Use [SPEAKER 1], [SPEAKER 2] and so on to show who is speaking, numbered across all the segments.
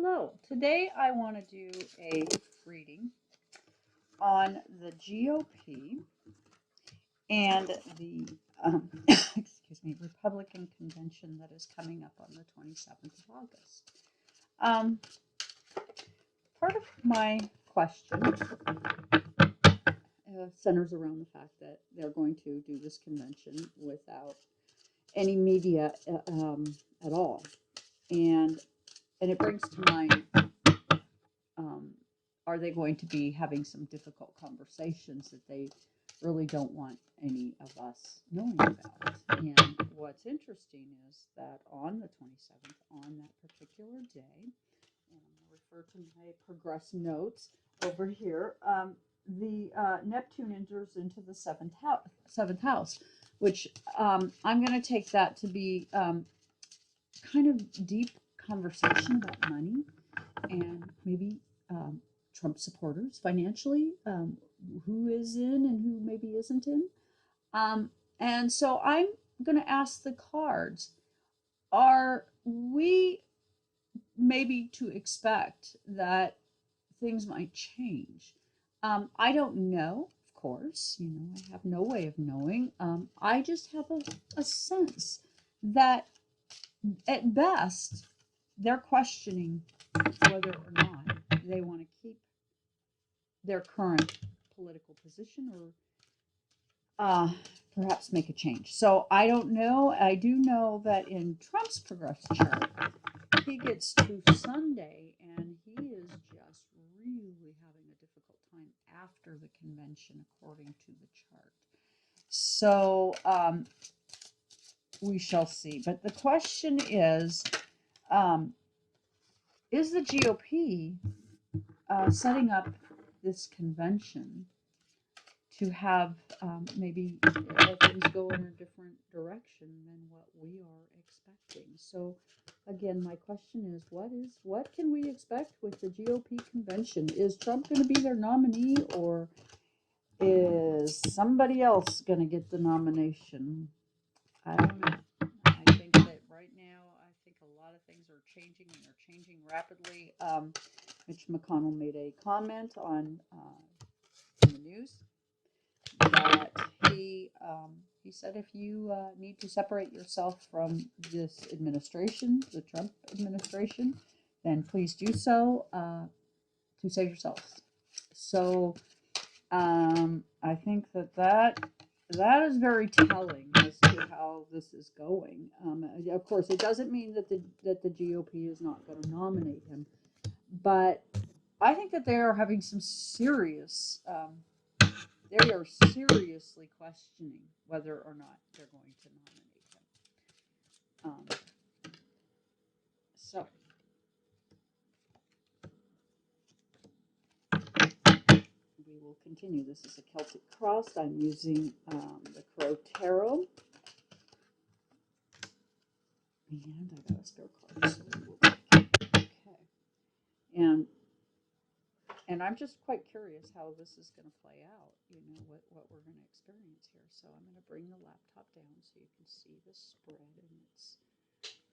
[SPEAKER 1] Hello, today I want to do a reading on the GOP and the excuse me, Republican convention that is coming up on the 27th of August. Um, Part of my question centers around the fact that they're going to do this convention without any media at all, and it brings to mind um, are they going to be having some difficult conversations that they really don't want any of us knowing about? And what's interesting is that on the 27th, on that particular day, and I'm going to refer to my progress notes over here, the Neptune enters into the seventh house, which I'm going to take that to be kind of deep conversation about money and maybe Trump supporters financially, who is in and who maybe isn't in. And so I'm going to ask the cards, are we maybe to expect that things might change? I don't know, of course, I have no way of knowing. I just have a sense that at best, they're questioning whether or not they want to keep their current political position or perhaps make a change. So I don't know. I do know that in Trump's progress chart, he gets to Sunday and he is just really having a difficult time after the convention, according to the chart. So we shall see. But the question is the GOP setting up this convention to have maybe things go in a different direction than what we are expecting? So again, my question is, what can we expect with the GOP convention? Is Trump going to be their nominee, or is somebody else going to get the nomination? I don't know. I think that right now, I think a lot of things are changing, and they're changing rapidly. Mitch McConnell made a comment on in the news that he said, if you need to separate yourself from this administration, the Trump administration, then please do so to save yourselves. So I think that is very telling as to how this is going. Of course, it doesn't mean that the GOP is not going to nominate him, but I think that they are having some serious. They are seriously questioning whether or not they're going to nominate him. So we will continue. This is a Celtic cross. I'm using the Crow Tarot. And I got a spare card. So okay. And I'm just quite curious how this is going to play out, what we're going to experience here. So I'm going to bring the laptop down so you can see the spread, and it's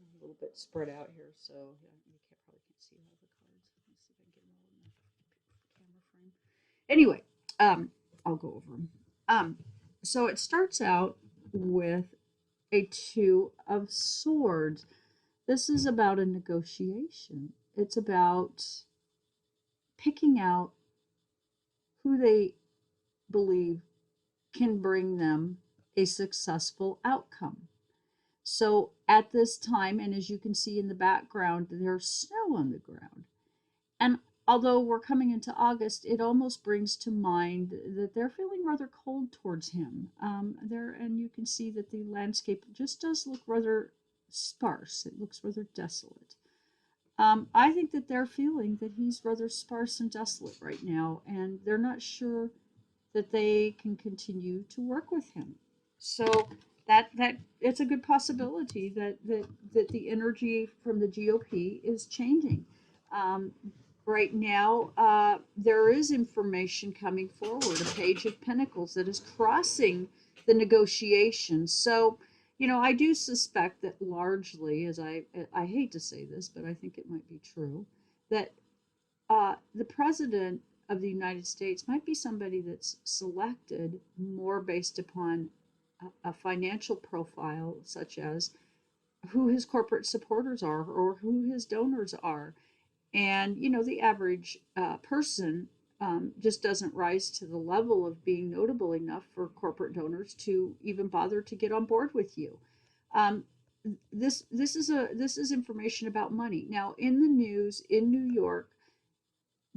[SPEAKER 1] a little bit spread out here, so yeah, you probably can't see all the cards. Let me see if I can get them all in the camera frame. Anyway, I'll go over them. So it starts out with a Two of Swords. This is about a negotiation. It's about picking out who they believe can bring them a successful outcome. So at this time, and as you can see in the background, there's snow on the ground. And although we're coming into August, it almost brings to mind that they're feeling rather cold towards him. And you can see that the landscape just does look rather sparse. It looks rather desolate. I think that they're feeling that he's rather sparse and desolate right now, and they're not sure that they can continue to work with him. So that it's a good possibility that the energy from the GOP is changing. Um, right now, there is information coming forward, a Page of Pentacles that is crossing the negotiations. So, I do suspect that largely, as I hate to say this, but I think it might be true, that the president of the United States might be somebody that's selected more based upon a financial profile, such as who his corporate supporters are or who his donors are. And, the average person just doesn't rise to the level of being notable enough for corporate donors to even bother to get on board with you. Um, this is information about money. Now, in the news in New York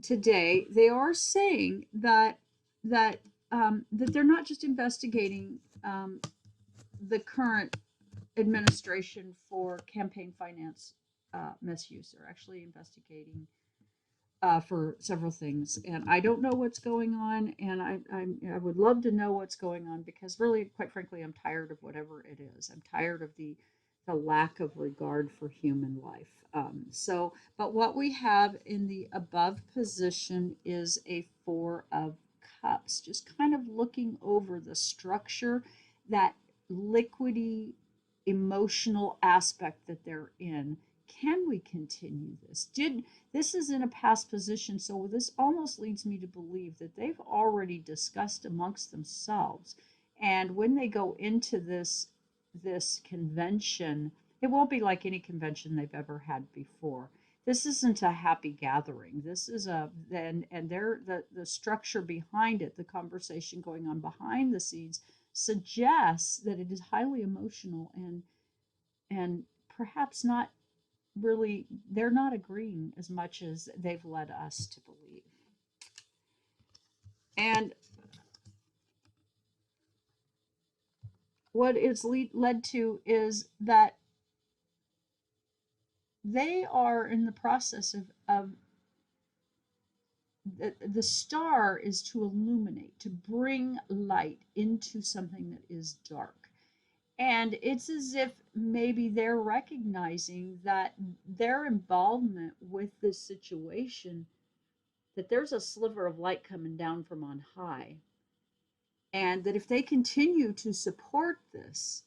[SPEAKER 1] today, they are saying that they're not just investigating the current administration for campaign finance misuse. They're actually investigating for several things, and I don't know what's going on, and I would love to know what's going on because really, quite frankly, I'm tired of whatever it is. I'm tired of the lack of regard for human life. But what we have in the above position is a Four of Cups, just kind of looking over the structure, that liquidy emotional aspect that they're in. Can we continue this? This is in a past position, so this almost leads me to believe that they've already discussed amongst themselves. And when they go into this convention, it won't be like any convention they've ever had before. This isn't a happy gathering. This is and they're the structure behind it, the conversation going on behind the scenes suggests that it is highly emotional and perhaps not really, they're not agreeing as much as they've led us to believe. And what it's led to is that they are in the process of the star is to illuminate, to bring light into something that is dark. And it's as if maybe they're recognizing that their involvement with this situation, that there's a sliver of light coming down from on high, and that if they continue to support this,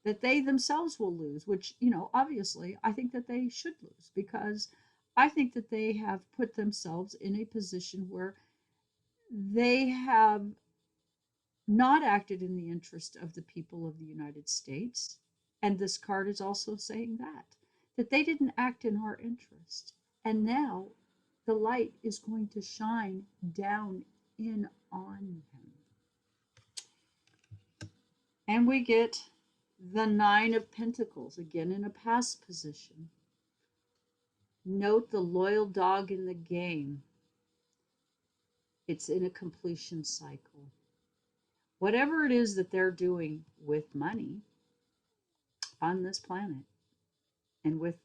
[SPEAKER 1] that they themselves will lose, which, obviously I think that they should lose, because I think that they have put themselves in a position where they have not acted in the interest of the people of the United States. And this card is also saying that they didn't act in our interest. And now the light is going to shine down in on them. And we get the Nine of Pentacles, again in a past position. Note the loyal dog in the game. It's in a completion cycle. Whatever it is that they're doing with money on this planet and with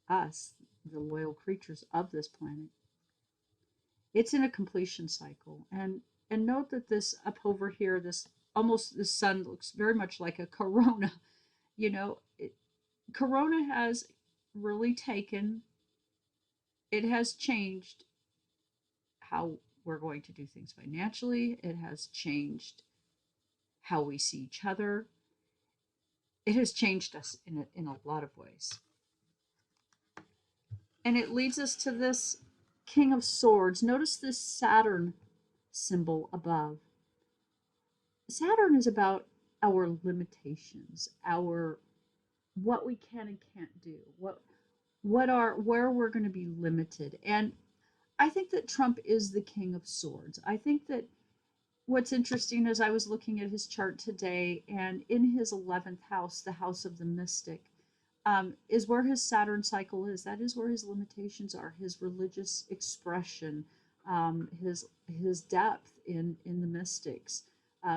[SPEAKER 1] us, the loyal creatures of this planet, it's in a completion cycle. And note that this up over here, this almost, the sun looks very much like a corona. You know, corona has really taken, it has changed how we're going to do things financially. It has changed how we see each other. It has changed us in a lot of ways. And it leads us to this King of Swords. Notice this Saturn symbol above. Saturn is about our limitations, our what we can and can't do, what are where we're going to be limited. And I think that Trump is the King of Swords. I think that what's interesting is I was looking at his chart today, and in his 11th house, the house of the mystic, is where his Saturn cycle is. That is where his limitations are, his religious expression, his depth in the mystics,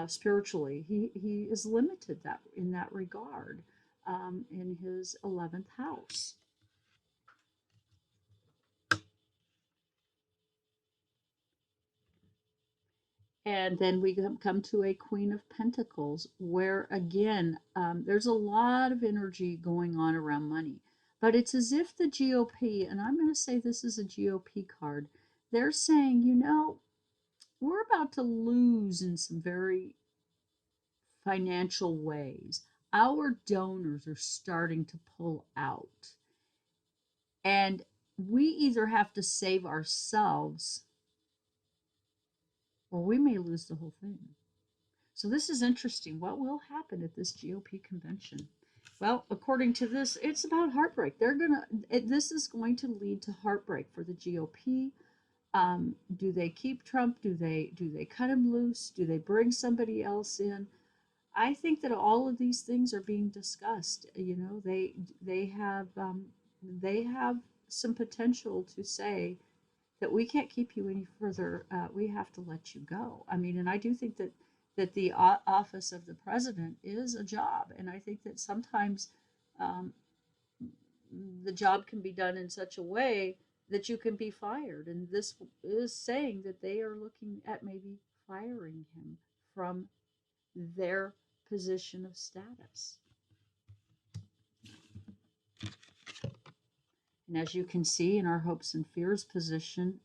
[SPEAKER 1] spiritually. He is limited that in that regard, in his 11th house. And then we come to a Queen of Pentacles, where again, there's a lot of energy going on around money. But it's as if the GOP, and I'm going to say this is a GOP card, they're saying, we're about to lose in some very financial ways. Our donors are starting to pull out. And we either have to save ourselves or we may lose the whole thing. So this is interesting. What will happen at this GOP convention? Well, according to this, it's about heartbreak. This is going to lead to heartbreak for the GOP. Do they keep Trump? Do they cut him loose? Do they bring somebody else in? I think that all of these things are being discussed. You know, they have some potential to say that we can't keep you any further. We have to let you go. I mean, and I do think that the office of the president is a job, and I think that sometimes um, the job can be done in such a way that you can be fired. And this is saying that they are looking at maybe firing him from their position of status. And as you can see in our hopes and fears position,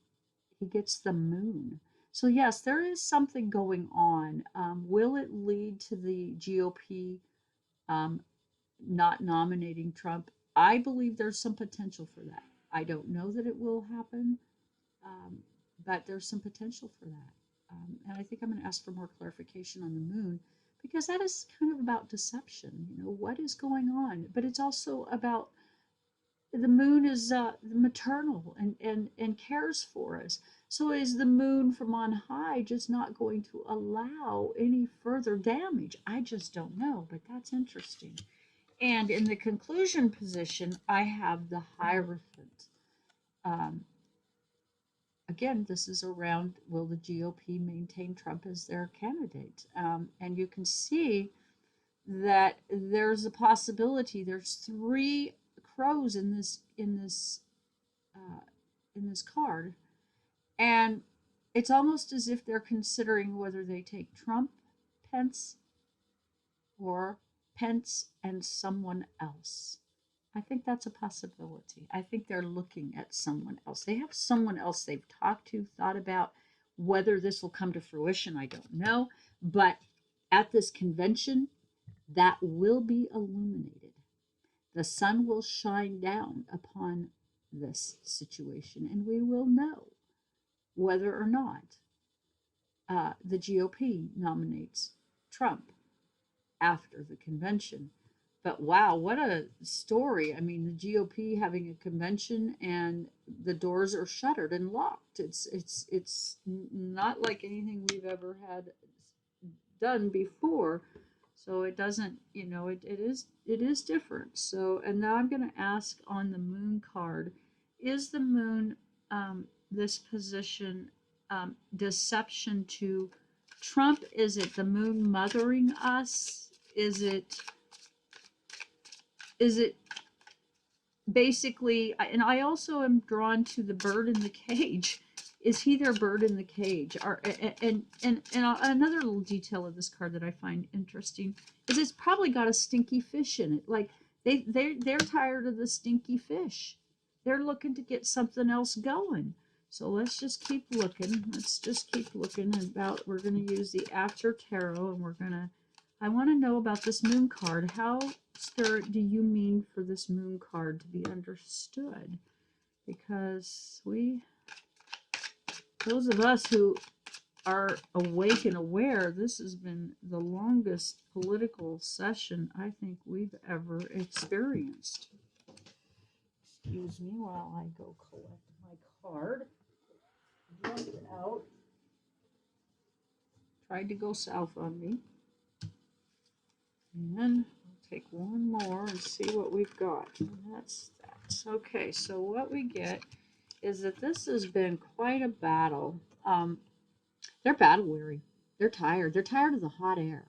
[SPEAKER 1] he gets the moon. So, yes, there is something going on. Will it lead to the GOP um, not nominating Trump? I believe there's some potential for that. I don't know that it will happen, um, but there's some potential for that. And I think I'm going to ask for more clarification on the moon because that is kind of about deception. You know, what is going on? But it's also about the moon is maternal and cares for us. So is the moon from on high just not going to allow any further damage? I just don't know, but that's interesting. And in the conclusion position, I have the Hierophant. Um, Again, this is around will the GOP maintain Trump as their candidate? And you can see that there's a possibility. There's three crows uh, in this card, and it's almost as if they're considering whether they take Trump, Pence, or Pence and someone else. I think that's a possibility. I think they're looking at someone else. They have someone else they've talked to, thought about. Whether this will come to fruition, I don't know. But at this convention, that will be illuminated. The sun will shine down upon this situation, and we will know whether or not the GOP nominates Trump after the convention. But wow, what a story. I mean, the GOP having a convention and the doors are shuttered and locked. It's not like anything we've ever had done before. So it doesn't, it is different. So, and now I'm going to ask on the moon card, is the moon this position deception to Trump? Is it the moon mothering us? Is it basically, and I also am drawn to the bird in the cage. Is he their bird in the cage? And another little detail of this card that I find interesting is it's probably got a stinky fish in it. Like they're tired of the stinky fish. They're looking to get something else going. So let's just keep looking. Let's just keep looking about. We're going to use the After Tarot, and I want to know about this moon card. How, Spirit, do you mean for this moon card to be understood? Because those of us who are awake and aware, this has been the longest political session I think we've ever experienced. Excuse me while I go collect my card. Jumped out. Tried to go south on me. And I'll take one more and see what we've got. And that's that. Okay, so what we get is that this has been quite a battle. They're battle weary. They're tired. They're tired of the hot air.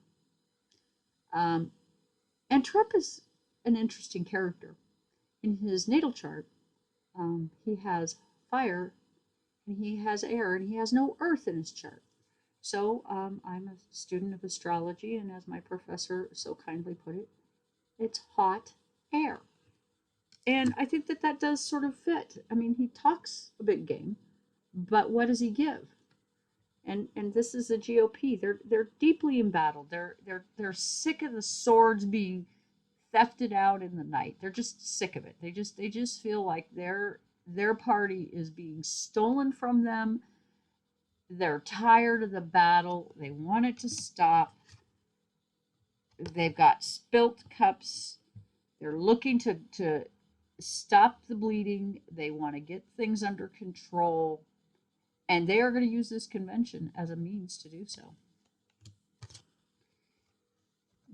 [SPEAKER 1] Um, and Trump is an interesting character. In his natal chart, he has fire and he has air and he has no earth in his chart. So I'm a student of astrology, and as my professor so kindly put it, it's hot air. And I think that that does sort of fit. I mean, he talks a big game, but what does he give? And this is the GOP. They're deeply embattled. They're sick of the swords being thefted out in the night. They're just sick of it. They just feel like their party is being stolen from them. They're tired of the battle. They want it to stop. They've got spilt cups. They're looking to stop the bleeding. They want to get things under control. And they are going to use this convention as a means to do so.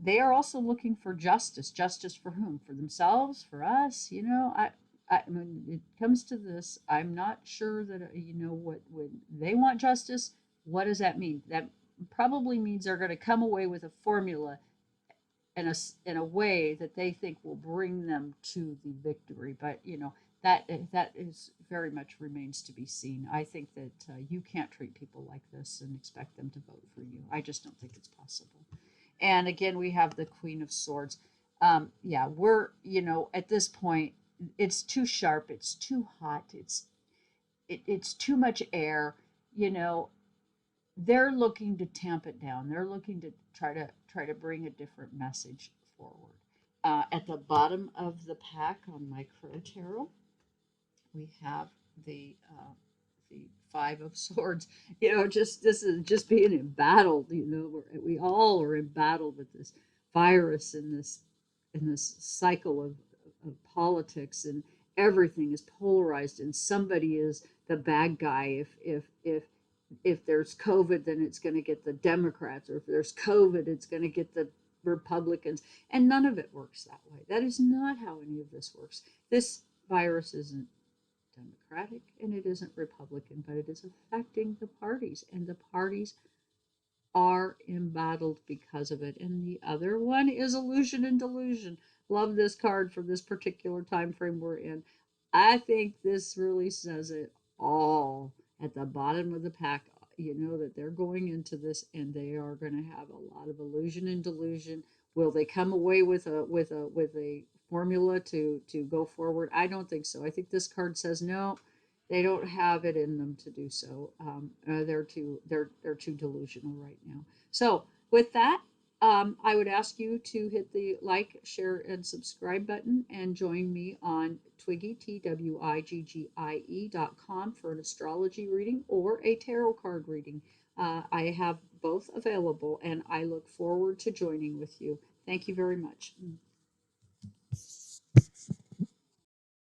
[SPEAKER 1] They are also looking for justice. Justice for whom? For themselves? For us? When it comes to this, I'm not sure that what when they want justice. What does that mean? That probably means they're going to come away with a formula in a way that they think will bring them to the victory. But that is very much remains to be seen. I think that you can't treat people like this and expect them to vote for you. I just don't think it's possible. And again, we have the Queen of Swords. Yeah, we're at this point, it's too sharp, it's too hot, it's too much air. You know, they're looking to tamp it down. They're looking to try to bring a different message forward. At the bottom of the pack on my Crow Tarot, we have the Five of Swords. Just this is just being in battle. We all are in battle with this virus and this cycle of politics, and everything is polarized, and somebody is the bad guy. If there's COVID, then it's going to get the Democrats, or if there's COVID, it's going to get the Republicans, and none of it works that way. That is not how any of this works. This virus isn't Democratic and it isn't Republican, but it is affecting the parties, and the parties are embattled because of it. And the other one is illusion and delusion. Love this card for this particular time frame we're in. I think this really says it all. At the bottom of the pack, you know that they're going into this and they are going to have a lot of illusion and delusion. Will they come away with a formula to go forward? I don't think so. I think this card says no, they don't have it in them to do so. They're too delusional right now. So with that, I would ask you to hit the like, share, and subscribe button, and join me on Twiggy TWIGGIE.com for an astrology reading or a tarot card reading. I have both available, and I look forward to joining with you. Thank you very much.